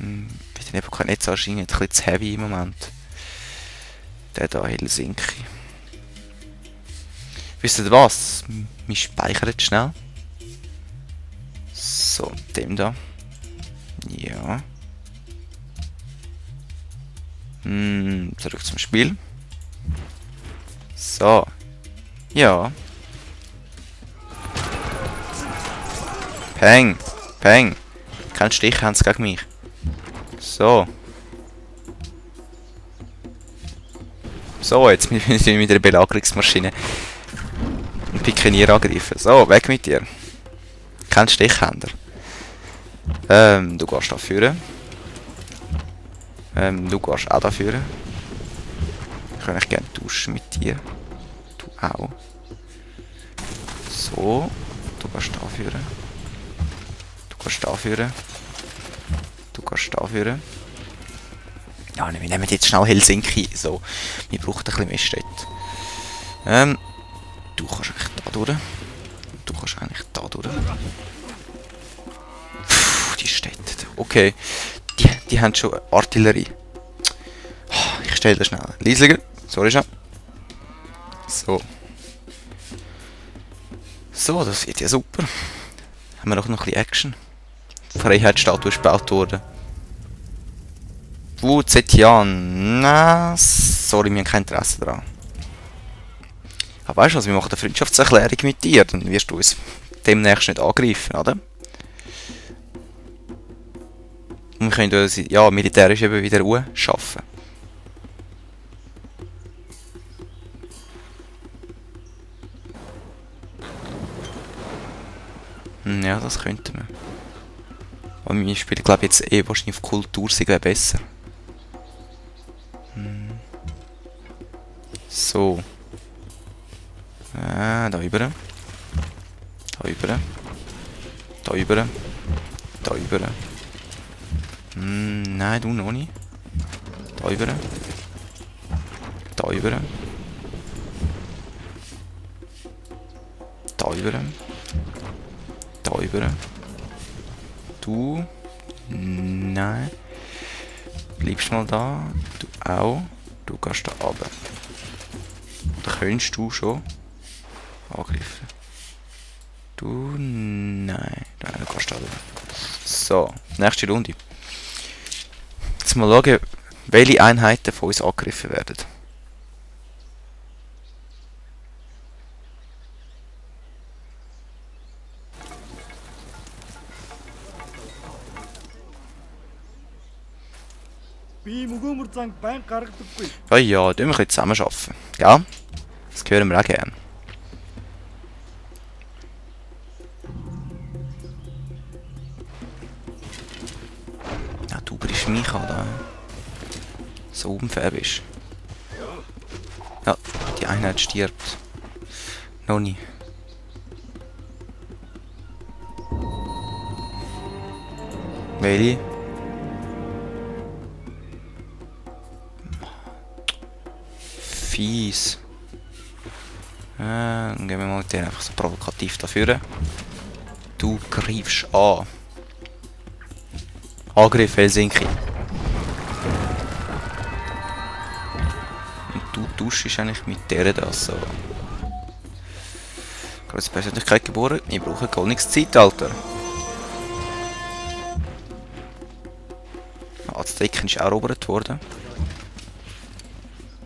Bei den Epochen Netz anscheinend ein bisschen zu heavy im Moment. Der da, Helsinki. Wisst ihr was? Wir speichern jetzt schnell. So, dem da. Ja. Zurück zum Spiel. So. Ja. Peng. Peng. Kein Stich haben sie gegen mich. So. So, jetzt müssen wir mit der Belagerungsmaschine einen Pikenier angreifen. So, weg mit dir. Kein Stichhänder. Du gehst da führen. Du gehst auch da führen. Ich kann gerne tauschen mit dir. Du auch. So. Du gehst da führen. Du gehst da führen. Du gehst da führen. Ja, wir nehmen jetzt schnell Helsinki. So. Wir brauchen ein bisschen mehr Städte. Du kannst eigentlich da durch. Du kannst eigentlich da durch. Puh, die Städte. Okay. Die haben schon Artillerie. Ich stelle das schnell. Leisliger. Sorry schon. So. So, das wird ja super. Haben wir noch ein bisschen Action. Freiheitsstatue ist gebaut worden. Wu Zetian. Na, sorry, wir haben kein Interesse daran. Aber weißt du was, wir machen eine Freundschaftserklärung mit dir. Dann wirst du uns demnächst nicht angreifen, oder? Und wir können uns, ja, militärisch eben wieder Ruhe schaffen. Ja, das könnten wir. Aber wir spielen, glaube ich, jetzt wahrscheinlich auf Kultur, sie wäre besser. So. Da rüber. Da rüber. Da rüber. Da rüber. Nein, du noch nicht. Da rüber. Da rüber. Da rüber. Da rüber. Du. Nein. Bleibst mal da. Du auch. Du gehst da runter. Oder könntest du schon angreifen? Du. Nein. Du gehst da runter. So. Nächste Runde. Jetzt mal schauen, welche Einheiten von uns angegriffen werden. Ja, ja, da müssen wir zusammen arbeiten. Ja? Das hören wir auch gerne. Ja, du bist mich an, da. So unfair bist. Ja, die Einheit stirbt. Noch nie. Welche? Fies. Dann gehen wir mal den einfach so provokativ dafür. Du greifst an. Angriff Helsinki. Und du tauschst eigentlich mit der da so. Große Persönlichkeit geboren. Wir brauchen goldenes Zeitalter. Azteken ist erobert worden.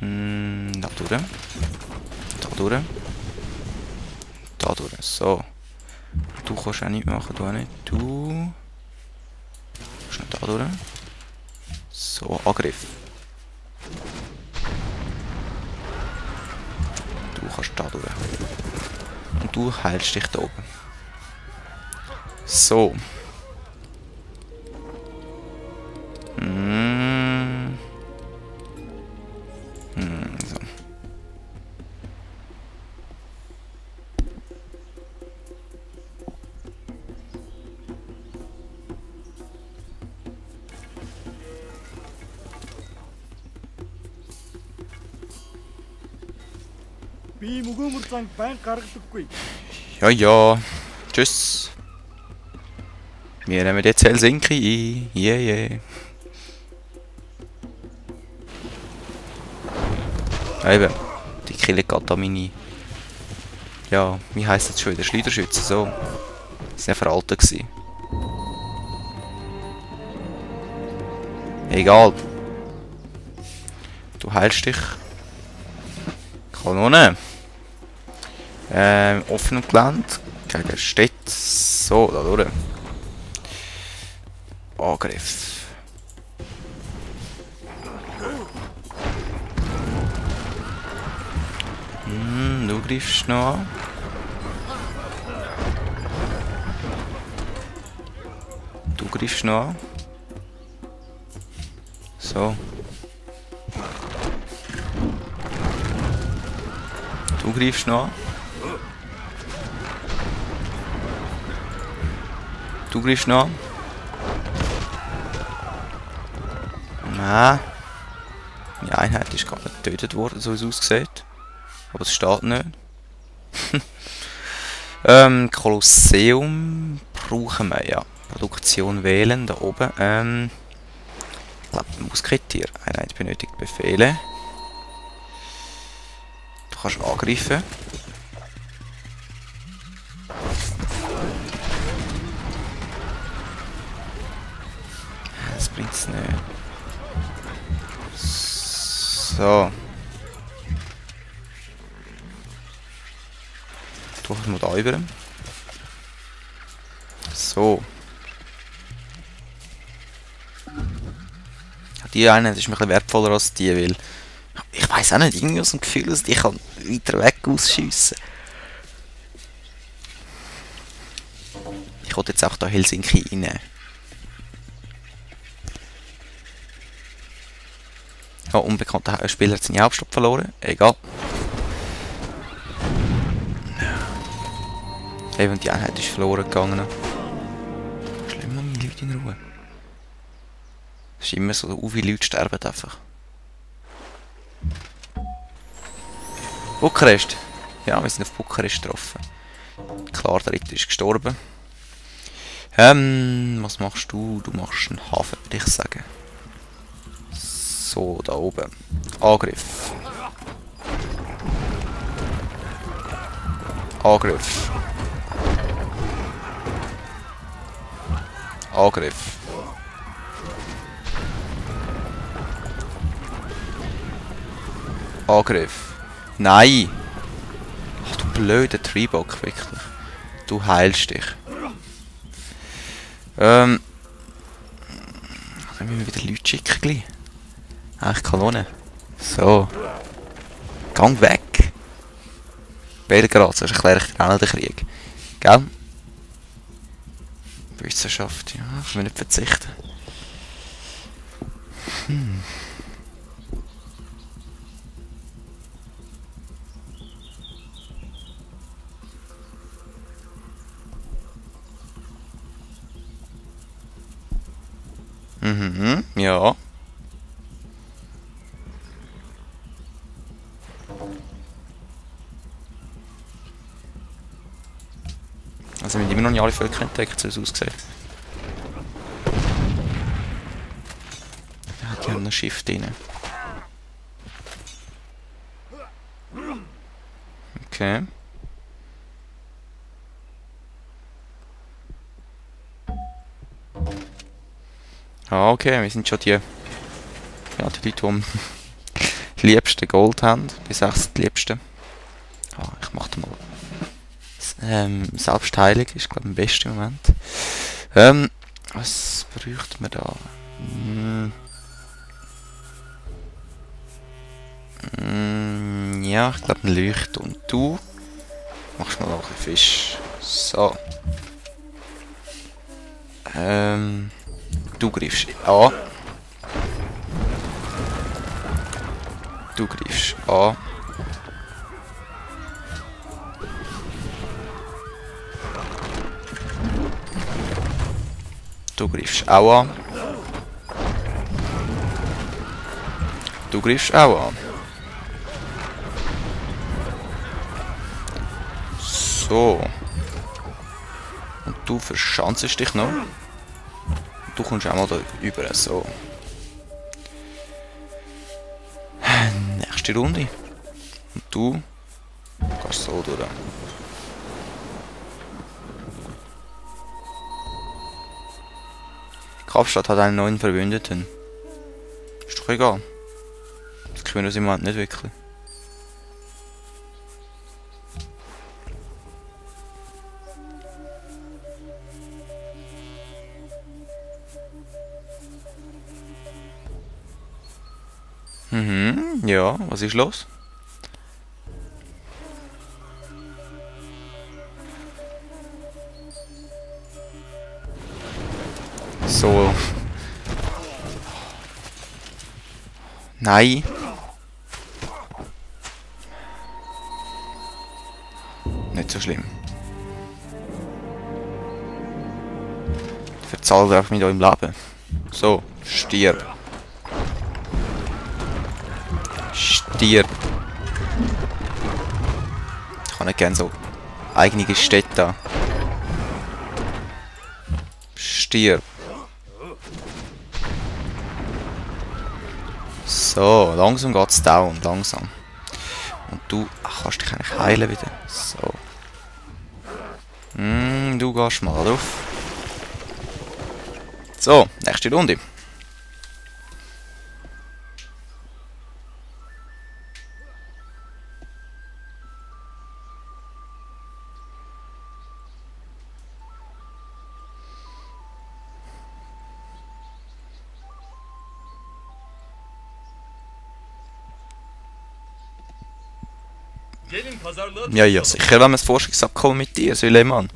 Da durch. Da durch. Da durch. So. Du kannst auch nichts machen, du auch nicht. Du. Kannst nicht da durch. So, Angriff. Du kannst da durch. Und du heilst dich da oben. So. So. Ja, ja. Tschüss. Wir nehmen jetzt Helsinki ein. Yeah. Eben, die killen gerade da meine... Ja, wie heisst das schon wieder? Schleuderschützen, so. Die sind ja veraltet gewesen. Egal. Du heilst dich. Kanone. Offenem Gelände. Gegen Städte. So, da durch. Angriff. Du greifst noch an. Du greifst noch an. So. Du greifst noch an. Du greifst noch an. Nein. Die Einheit ist gerade getötet worden, so wie es aussieht. Aber es steht nicht. Kolosseum brauchen wir, ja. Produktion wählen, da oben. Ich glaube, Musketier. Einheit benötigt Befehle. Du kannst angreifen. Das bringt es nicht. So. Du hast noch da über. So. Die eine ist mir ein bisschen wertvoller als die, weil ich weiß auch nicht, irgendwie aus dem Gefühl, dass die kann weiter weg ausschiessen. Ich wollte jetzt auch da Helsinki rein. Oh, unbekannter Spieler hat seine Hauptstadt verloren. Egal. Eben, die Einheit ist verloren gegangen. Schlimm, mal meine Leute in Ruhe. Es ist immer so, viele Leute sterben einfach. Bukarest. Ja, wir sind auf Bukarest getroffen. Klar, der Ritter ist gestorben. Was machst du? Du machst einen Hafen, würde ich sagen. So, da oben. Angriff. Angriff. Angriff. Angriff. Nein! Ach du blöder Triebock, wirklich. Du heilst dich. Dann müssen wir wieder Leute schicken gleich. Eigentlich Kanone. So. Gang weg! Belgrad, sonst erkläre ich dir auch noch den Krieg. Gell? Wissenschaft, ja, können wir nicht verzichten. Ja. Also wir haben immer noch nicht alle Völker entdeckt, so wie es aussieht. Ja, die haben ein Schiff drin. Okay. Ah, okay, wir sind schon die, ja, die Leute, die am liebsten Gold haben. Die 6 liebsten. Ah, ich mach da mal. Selbstheilung ist, glaube ich, im besten Moment. Was bräuchten wir da? Ja, ich glaube, ein Leucht. Und du machst mal auch ein Fisch. So. Du greifst an. Du greifst an. Du greifst auch an. Du greifst auch an. So. Und du verschanzest dich noch. du kommst auch mal da über. So. Nächste Runde. Und du gehst so durch. Kapstadt hat einen neuen Verbündeten. Ist doch egal. Das können wir uns im Moment nicht wirklich. Ja, was ist los? So. Nein. Nicht so schlimm. Verzahl einfach mit eurem Leben. So, stirb. Stirb. Ich kann nicht gerne so eigene Städte haben. Stirb. So, langsam geht's down, langsam. Und du kannst dich eigentlich heilen wieder. So. Du gehst mal drauf. So, nächste Runde. Ja, ja, sicher, wenn wir das Forschungsabkommen mit dir, Süleyman.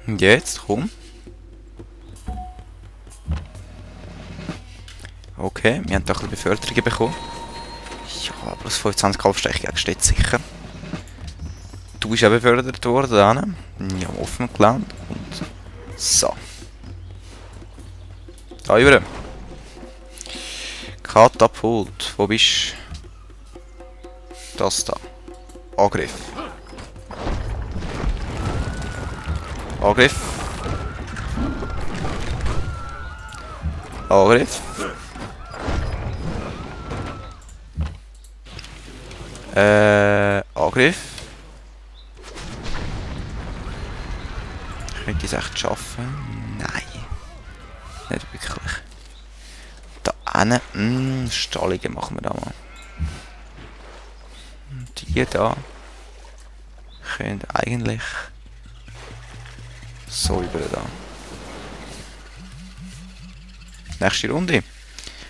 Und jetzt, komm. Okay, wir haben da ein bisschen Beförderungen bekommen. Ja, plus 25 Kampfstärke gegen sicher. Du bist auch befördert worden, ja, offen gelernt. Und so. Da über. Katapult. Wo bist du? Das da. Angriff. Angriff. Angriff. Angriff. Könnte ich es echt schaffen? Nein. Nicht wirklich. Da hinten. Stallungen machen wir da mal. Und die da können eigentlich so über da. Nächste Runde.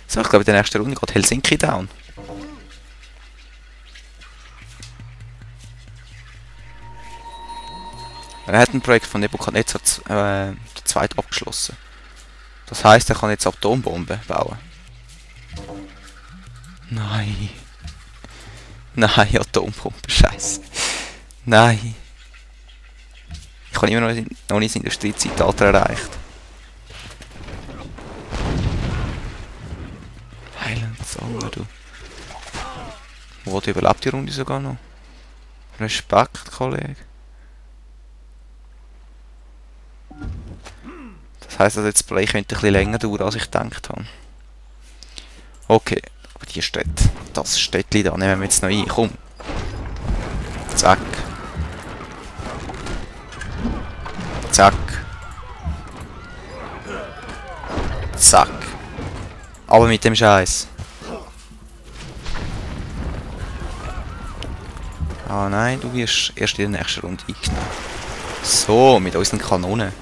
So, ich glaube in der nächsten Runde geht Helsinki down. Er hat ein Projekt von Nebukadnezar der Zweite abgeschlossen. Das heisst, er kann jetzt Atombomben bauen. Nein. Nein, Atombomben, scheiße. Nein. Ich habe immer noch nicht das Industriezeitalter erreicht. Heiland Sonne, du. Wo überlebt die Runde sogar noch? Respekt, Kollege. Das heisst, das Let's Play könnte ein bisschen länger dauern, als ich gedacht habe. Okay, aber die Städte, das Städtchen da nehmen wir jetzt noch ein. Komm. Zack. Zack. Zack. Aber mit dem Scheiß. Ah nein, du wirst erst in der nächsten Runde eingenommen. So, mit unseren Kanonen.